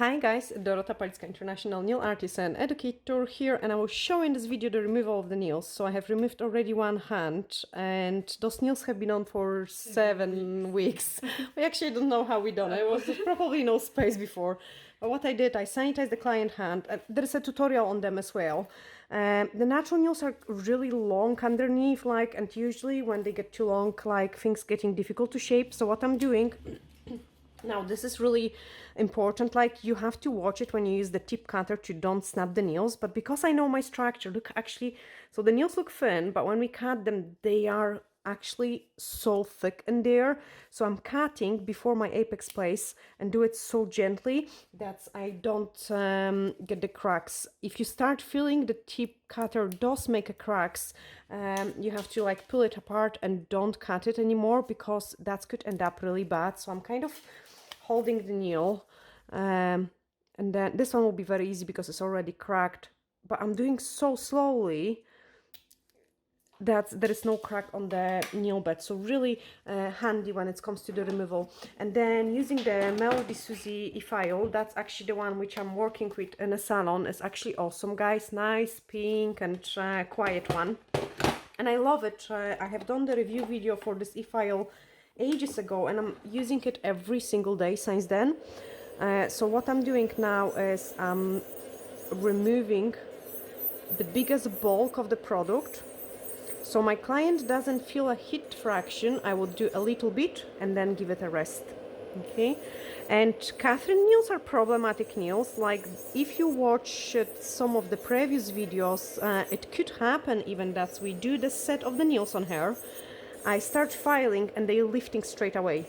Hi guys, Dorota Palicka, International Nail Artist and Educator here, and I will show in this video the removal of the nails. So I have removed already one hand, and those nails have been on for 7 weeks. We actually don't know how we done it. Was probably no space before. But what I did, I sanitized the client hand. There is a tutorial on them as well. The natural nails are really long underneath, and usually when they get too long, things getting difficult to shape. So what I'm doing. Now, this is really important, you have to watch it when you use the tip cutter to don't snap the nails, but because I know my structure, look, actually, so the nails look thin, but when we cut them, they are actually so thick in there. So I'm cutting before my apex place and do it so gently that I don't get the cracks. If you start feeling the tip cutter does make a cracks, you have to pull it apart and don't cut it anymore, because that could end up really bad. So I'm kind of holding the nail, and then this one will be very easy because it's already cracked, but I'm doing so slowly that there is no crack on the nail bed. So really handy when it comes to the removal. And then using the Melody Susie e-file, that's actually the one which I'm working with in a salon. It's actually awesome, guys. Nice, pink and quiet one. And I love it. I have done the review video for this e-file ages ago, and I'm using it every single day since then. So what I'm doing now is I'm removing the biggest bulk of the product. So my client doesn't feel a heat fraction, I will do a little bit and then give it a rest. Okay, and Catherine nails are problematic nails. If you watch some of the previous videos, it could happen even that we do the set of the nails on her. I start filing and they're lifting straight away.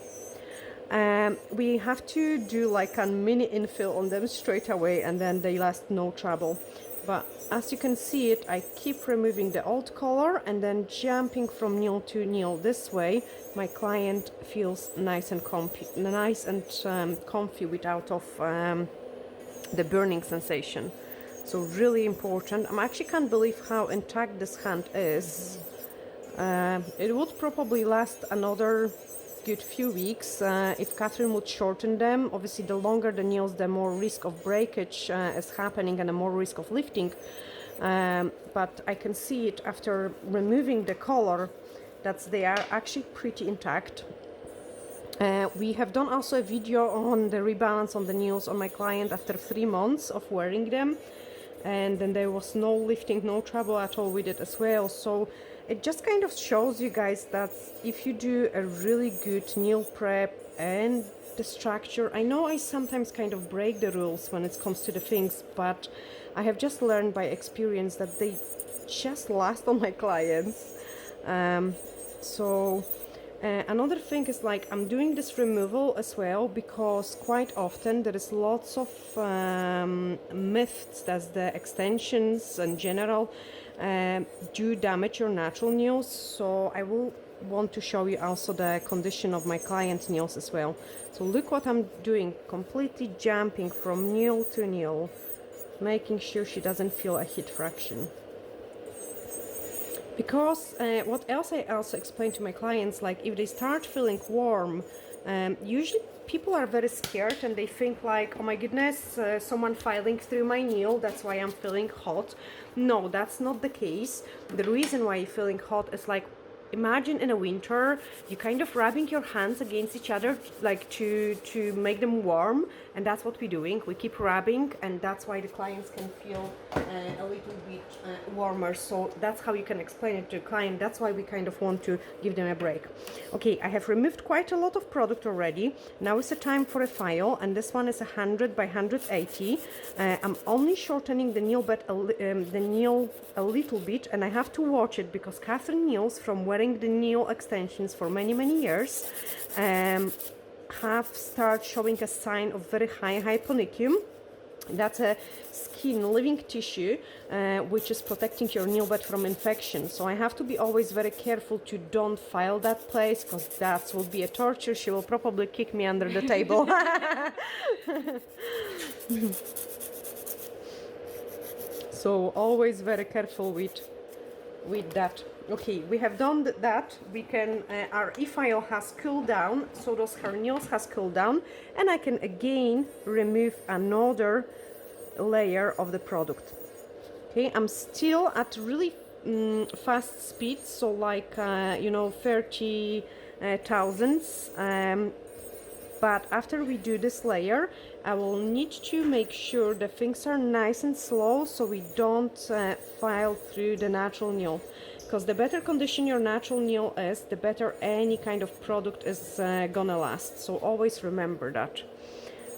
We have to do a mini infill on them straight away, and then they last no trouble. But as you can see it, I keep removing the old color and then jumping from nail to nail. This way my client feels nice and comfy without the burning sensation. So really important. I actually can't believe how intact this hand is. It would probably last another good few weeks if Catherine would shorten them. Obviously, the longer the nails, the more risk of breakage is happening and the more risk of lifting. But I can see it after removing the color that they are actually pretty intact. We have done also a video on the rebalance on the nails on my client after 3 months of wearing them, and then there was no lifting, no trouble at all with it as well. So it just kind of shows you guys that if you do a really good nail prep and the structure, I know I sometimes kind of break the rules when it comes to the things, but I have just learned by experience that they just last on my clients. Another thing is I'm doing this removal as well because quite often there is lots of myths that the extensions in general do damage your natural nails. So I will want to show you also the condition of my client's nails as well. So look what I'm doing, completely jumping from nail to nail, making sure she doesn't feel a heat fraction. Because what else I also explain to my clients, if they start feeling warm, usually people are very scared and they think oh my goodness, someone filing through my nail, that's why I'm feeling hot. No, that's not the case. The reason why you're feeling hot is imagine in a winter, you kind of rubbing your hands against each other to make them warm, and that's what we're doing. We keep rubbing, and that's why the clients can feel a little bit warmer. So that's how you can explain it to a client. That's why we kind of want to give them a break. Okay, I have removed quite a lot of product already. Now is the time for a file, and this one is 100 by 180. I'm only shortening the nail bed a little bit, and I have to watch it because Catherine nails from wearing the nail extensions for many years have started showing a sign of very high hyponychium. That's a skin living tissue which is protecting your nail bed from infection. So I have to be always very careful to don't file that place, because that will be a torture. She will probably kick me under the table. So always very careful with with that. Okay, we have done that. We can, our e-file has cooled down, so those her nails has cooled down, and I can again remove another layer of the product. Okay, I'm still at really fast speed, so like, you know, 30 thousandths. But after we do this layer, I will need to make sure the things are nice and slow so we don't file through the natural nail. Because the better condition your natural nail is, the better any kind of product is gonna last. So always remember that.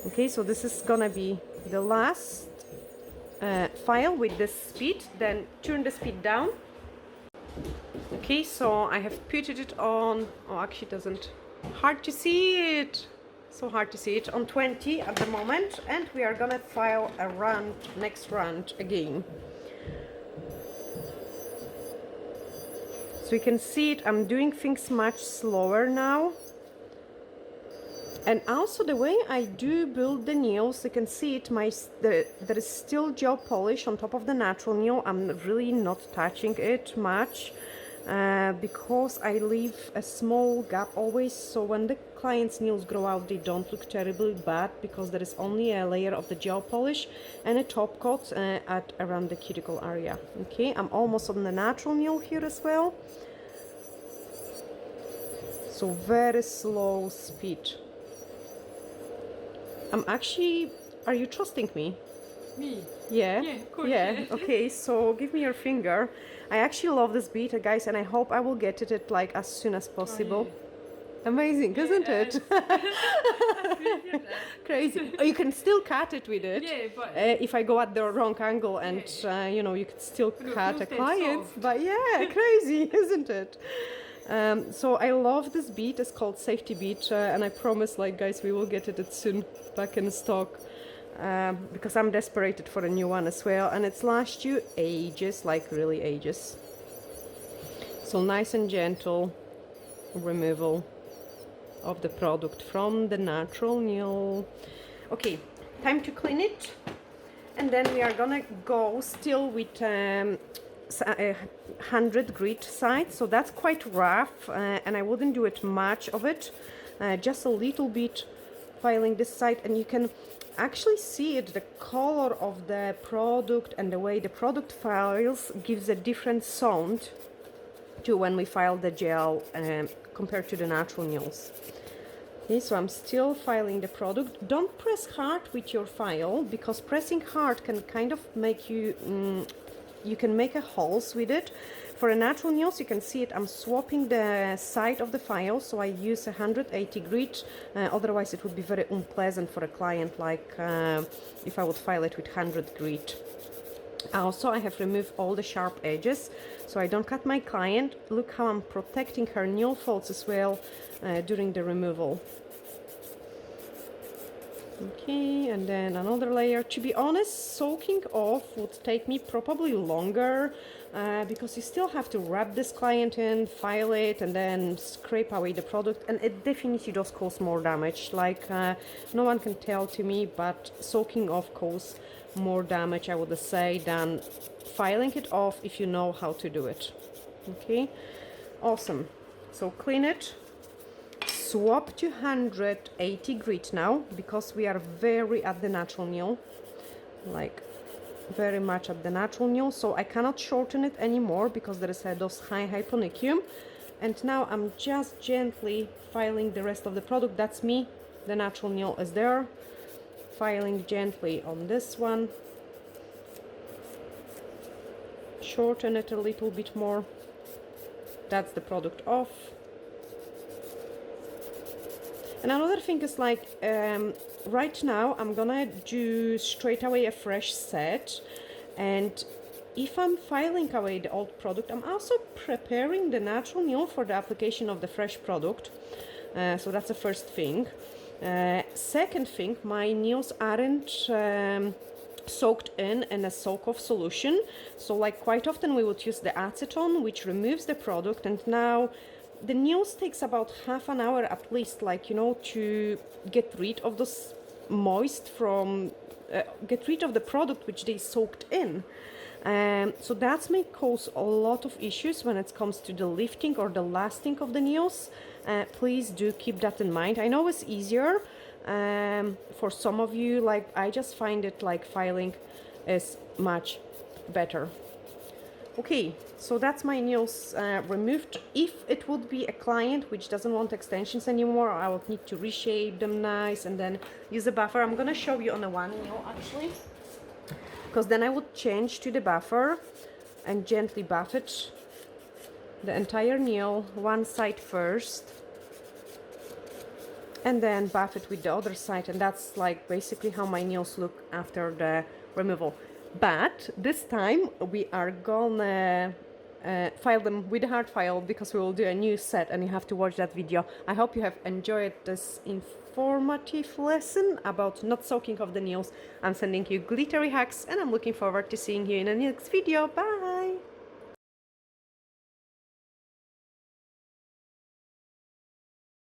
Okay, so this is gonna be the last file with this speed. Then turn the speed down. Okay, so I have put it on, oh actually it doesn't, hard to see it. So hard to see it, on 20 at the moment, and we are gonna file a round, next round again. So you can see it, I'm doing things much slower now. And also the way I do build the nails, you can see it, there is still gel polish on top of the natural nail. I'm really not touching it much. Because I leave a small gap always, so when the client's nails grow out they don't look terribly bad, because there is only a layer of the gel polish and a top coat at around the cuticle area. Okay, I'm almost on the natural nail here as well, so very slow speed. I'm actually, are you trusting me? Me? Yeah? Yeah, of course. Yeah, okay, so give me your finger. I actually love this beat, guys, and I hope I will get it like as soon as possible. Oh, yeah. Amazing, isn't it? Crazy. Oh, you can still cut it with it. Yeah, but If I go at the wrong angle and, you know, you could still it cut feels a dead client. soft. But yeah, crazy, isn't it? So I love this beat. It's called Safety Beat, and I promise, like, guys, we will get it soon back in stock. Because I'm desperate for a new one as well, and it's last you ages, like really ages. So nice and gentle removal of the product from the natural nail. Okay, time to clean it, and then we are gonna go still with 100 grit side, so that's quite rough, and I wouldn't do it much of it, just a little bit filing this side, and you can actually see it, the color of the product and the way the product files gives a different sound to when we file the gel compared to the natural nails. Okay, so I'm still filing the product. Don't press hard with your file, because pressing hard can kind of make you you can make a holes with it. For a natural nails, you can see it, I'm swapping the side of the file, so I use 180 grit, otherwise it would be very unpleasant for a client, like if I would file it with 100 grit. Also, I have removed all the sharp edges, so I don't cut my client. Look how I'm protecting her nail folds as well during the removal. Okay, and then another layer. To be honest, soaking off would take me probably longer, because you still have to wrap this client in, file it, and then scrape away the product, and it definitely does cause more damage. Like, no one can tell to me, but soaking off causes more damage, I would say, than filing it off if you know how to do it. Okay, awesome. So clean it. Swap to 180 grit now, because we are very at the natural nail, like very much at the natural nail, so I cannot shorten it anymore because there is a those high hyponychium. And now I'm just gently filing the rest of the product. That's me, the natural nail is there, filing gently on this one, shorten it a little bit more. That's the product off. And another thing is, like, right now I'm gonna do straight away a fresh set, and if I'm filing away the old product, I'm also preparing the natural nail for the application of the fresh product. So that's the first thing. Second thing, my nails aren't soaked in a soak-off solution, so like quite often we would use the acetone, which removes the product, and now the nails takes about half an hour at least, like, you know, to get rid of those moist from get rid of the product which they soaked in. So that may cause a lot of issues when it comes to the lifting or the lasting of the nails. Please do keep that in mind. I know it's easier for some of you, like I just find it like filing is much better. Okay, so that's my nails removed. If it would be a client which doesn't want extensions anymore, I would need to reshape them nice and then use a buffer. I'm gonna show you on a one nail actually, because then I would change to the buffer and gently buff it, the entire nail, one side first, and then buff it with the other side, and that's like basically how my nails look after the removal. But this time we are gonna file them with a hard file because we will do a new set and you have to watch that video. I hope you have enjoyed this informative lesson about not soaking of the nails. I'm sending you glittery hugs and I'm looking forward to seeing you in the next video. Bye!